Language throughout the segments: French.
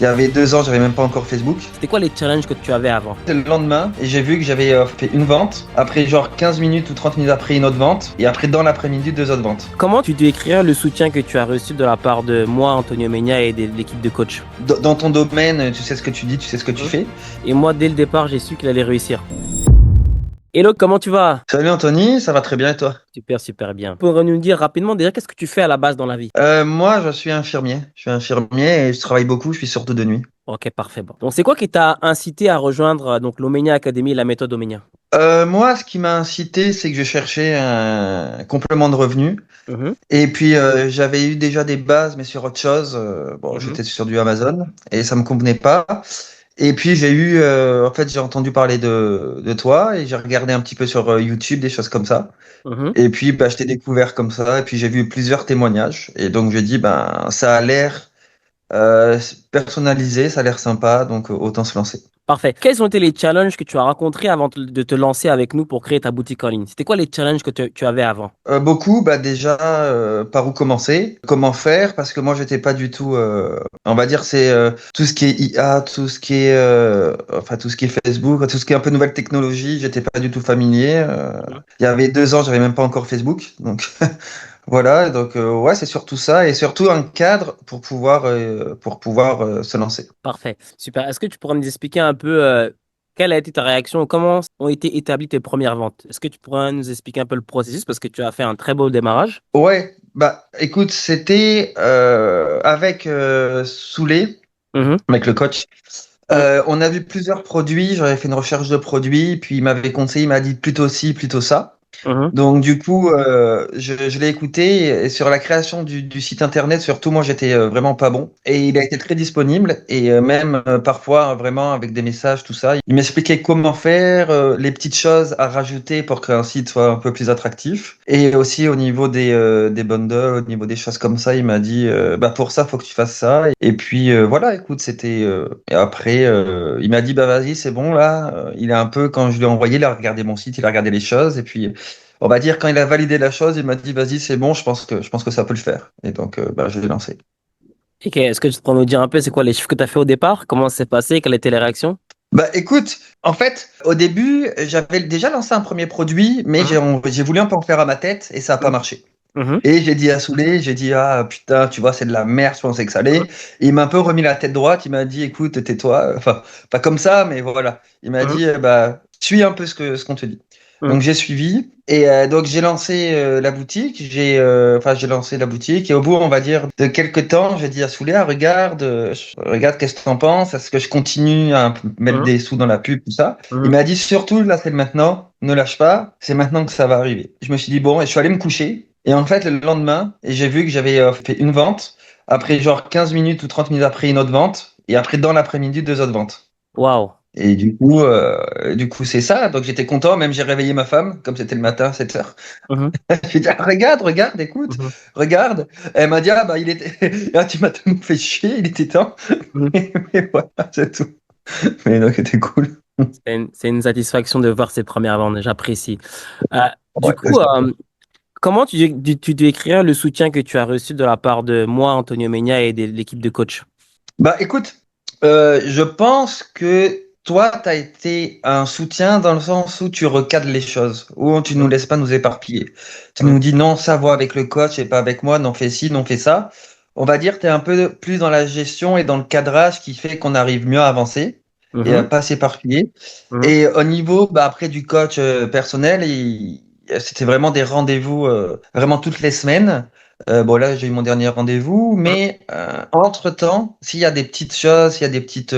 Il y avait 2 ans, j'avais même pas encore Facebook. C'était quoi les challenges que tu avais avant? C'était le lendemain et j'ai vu que j'avais fait une vente. Après, genre 15 minutes ou 30 minutes après, une autre vente. Et après, dans l'après-midi, 2 autres ventes. Comment tu décrirais le soutien que tu as reçu de la part de moi, Antonio Mena, et de l'équipe de coach? Dans ton domaine, tu sais ce que tu dis, tu sais ce que tu fais. Et moi, dès le départ, j'ai su qu'il allait réussir. Hello, comment tu vas? Salut Anthony, ça va très bien et toi? Super, super bien. Pour nous dire rapidement déjà, qu'est-ce que tu fais à la base dans la vie? Moi, je suis infirmier. Je suis infirmier et je travaille beaucoup, je suis surtout de nuit. Ok, parfait. Bon. Donc, c'est quoi qui t'a incité à rejoindre donc l'Omenia Academy et la méthode Omenia? Moi, ce qui m'a incité, c'est que je cherchais un complément de revenu. Mhm, Et puis, j'avais eu déjà des bases, mais sur autre chose. Bon, mhm, j'étais sur du Amazon et ça me convenait pas. Et puis, en fait, j'ai entendu parler de toi et j'ai regardé un petit peu sur YouTube, des choses comme ça. mhm. Et puis, bah, je t'ai découvert comme ça. Et puis, j'ai vu plusieurs témoignages. Et donc, j'ai dit, ben, ça a l'air personnalisé, ça a l'air sympa. Donc, autant se lancer. Parfait. Quels ont été les challenges que tu as rencontrés avant de te lancer avec nous pour créer ta boutique en ligne? C'était quoi les challenges que tu avais avant? Beaucoup, bah déjà, par où commencer, comment faire, parce que moi j'étais pas du tout, on va dire c'est tout ce qui est IA, tout ce qui est, enfin tout ce qui est Facebook, tout ce qui est un peu nouvelle technologie, j'étais pas du tout familier. Mhm. Il y avait 2 ans, j'avais même pas encore Facebook, donc voilà, donc ouais c'est surtout ça et surtout un cadre pour pouvoir se lancer. Parfait. Super. Est-ce que tu pourrais nous expliquer un peu quelle a été ta réaction? Comment ont été établies tes premières ventes? Est-ce que tu pourrais nous expliquer un peu le processus parce que tu as fait un très beau démarrage? Ouais, bah écoute, c'était avec Soulé, Mhm, avec le coach. mhm, On a vu plusieurs produits, j'avais fait une recherche de produits, puis il m'avait conseillé, il m'a dit plutôt ci, plutôt ça. mhm, Donc du coup, je l'ai écouté et sur la création du site internet, surtout moi j'étais vraiment pas bon. Et il a été très disponible et même parfois vraiment avec des messages, tout ça. Il m'expliquait comment faire, les petites choses à rajouter pour qu'un site soit un peu plus attractif. Et aussi au niveau des bundles, au niveau des choses comme ça, il m'a dit, bah pour ça, faut que tu fasses ça. Et puis voilà, écoute, c'était... et après, il m'a dit, bah vas-y, c'est bon là. Il a un peu, quand je lui ai envoyé, il a regardé mon site, il a regardé les choses et puis... On va dire, quand il a validé la chose, il m'a dit, vas-y, c'est bon, je pense que ça peut le faire. Et donc, bah, je l'ai lancé. Ok, est-ce que tu pourrais nous dire un peu c'est quoi les chiffres que tu as fait au départ? Comment ça s'est passé? Quelles étaient les réactions? Bah, écoute, en fait, au début, j'avais déjà lancé un premier produit, mais Mhm, j'ai voulu un peu en faire à ma tête et ça n'a pas marché. mhm, Et j'ai dit à Soulé, j'ai dit, ah putain, tu vois, c'est de la merde, je pensais que ça allait. mhm, Et il m'a un peu remis la tête droite, il m'a dit, écoute, tais-toi. Enfin, pas comme ça, mais voilà. Il m'a mhm, dit, bah, suis un peu ce qu'on te dit. mhm, Donc j'ai suivi et donc j'ai lancé la boutique, j'ai lancé la boutique et au bout on va dire de quelques temps j'ai dit à Souléa regarde regarde qu'est-ce que tu en penses, est-ce que je continue à mettre mhm, des sous dans la pub tout ça. Il mhm. m'a dit surtout là c'est le maintenant, ne lâche pas, c'est maintenant que ça va arriver. Je me suis dit bon et je suis allé me coucher et en fait le lendemain et j'ai vu que j'avais fait une vente, après genre 15 minutes ou 30 minutes après une autre vente et après dans l'après-midi 2 autres ventes. Waouh. Et du coup, c'est ça. Donc, j'étais content. Même, j'ai réveillé ma femme, comme c'était le matin, 7 heures. Mhm, J'ai dit, ah, regarde, écoute, mhm, regarde. Elle m'a dit, ah, bah, il était, ah, tu m'as tellement fait chier, il était temps. mhm. Mais voilà, c'est tout. Mais donc, c'était cool. C'est une satisfaction de voir ces premières ventes, j'apprécie. Euh, du Ouais, c'est coup, ça. comment tu décrirais le soutien que tu as reçu de la part de moi, Antonio Mena, et de l'équipe de coach? Bah, écoute, je pense que toi, tu as été un soutien dans le sens où tu recadres les choses, où tu nous Mhm, laisses pas nous éparpiller. Tu mhm, nous dis non, ça va avec le coach et pas avec moi, non, fais ci, non, fais ça. On va dire, tu es un peu plus dans la gestion et dans le cadrage qui fait qu'on arrive mieux à avancer et à mhm, pas s'éparpiller. mhm, Et au niveau, bah, après du coach personnel, c'était vraiment des rendez-vous vraiment toutes les semaines. Bon, là, j'ai eu mon dernier rendez-vous, mais entre-temps, s'il y a des petites choses, s'il y a des petites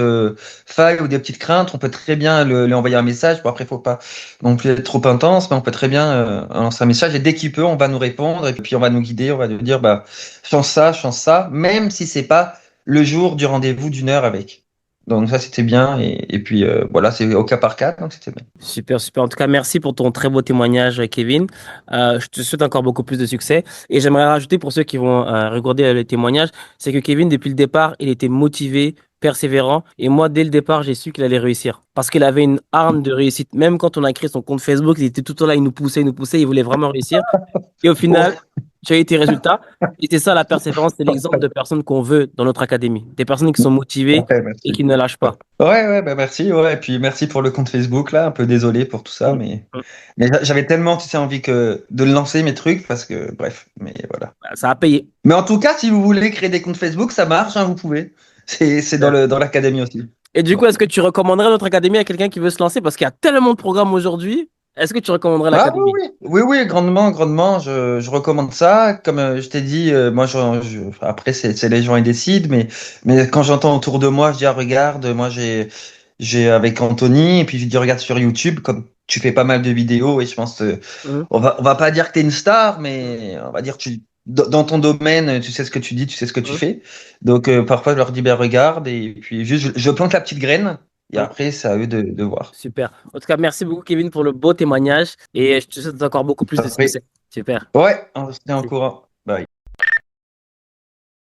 failles ou des petites craintes, on peut très bien lui envoyer un message. Bon, après, il faut pas non plus être trop intense, mais on peut très bien lancer un message et dès qu'il peut, on va nous répondre et puis on va nous guider, on va nous dire, bah, change ça, même si c'est pas le jour du rendez-vous d'1 heure avec. Donc ça, c'était bien. Et puis voilà, c'est au cas par cas, donc c'était bien. Super, super. En tout cas, merci pour ton très beau témoignage, Kevin. Je te souhaite encore beaucoup plus de succès. Et j'aimerais rajouter pour ceux qui vont regarder le témoignage, c'est que Kevin, depuis le départ, il était motivé, persévérant. Et moi, dès le départ, j'ai su qu'il allait réussir. Parce qu'il avait une arme de réussite. Même quand on a créé son compte Facebook, il était tout le temps là, il nous poussait, il voulait vraiment réussir. Et au final, Oh. tu as eu tes résultats. Et c'est ça la persévérance, c'est l'exemple de personnes qu'on veut dans notre académie. Des personnes qui sont motivées Ouais, et merci. qui ne lâchent pas. Ouais, ouais, bah merci, ouais, et puis merci pour le compte Facebook, là, un peu désolé pour tout ça, Mm. Mm. mais j'avais tellement, tu sais, envie de lancer mes trucs, parce que, bref, mais voilà. Bah, ça a payé. Mais en tout cas, si vous voulez créer des comptes Facebook, ça marche, hein, vous pouvez. C'est dans l'académie aussi. Et du coup, est-ce que tu recommanderais notre académie à quelqu'un qui veut se lancer? Parce qu'il y a tellement de programmes aujourd'hui. Est-ce que tu recommanderais Ah l'académie? oui, oui, oui, oui, grandement, grandement, je recommande ça. Comme je t'ai dit, moi, après, c'est les gens qui décident, mais quand j'entends autour de moi, je dis, ah, regarde, moi, j'ai avec Anthony, et puis je dis, regarde sur YouTube, comme tu fais pas mal de vidéos, et je pense, Mhm. on va pas dire que t'es une star, mais on va dire que dans ton domaine, tu sais ce que tu dis, tu sais ce que tu Mhm. fais. Donc, parfois, je leur dis, ben, regarde, et puis juste, je plante la petite graine, et Mhm. après, c'est à eux de voir. Super. En tout cas, merci beaucoup, Kevin, pour le beau témoignage et je te souhaite encore beaucoup plus de Après, succès. Super. ouais, on se tient en courant. Bye.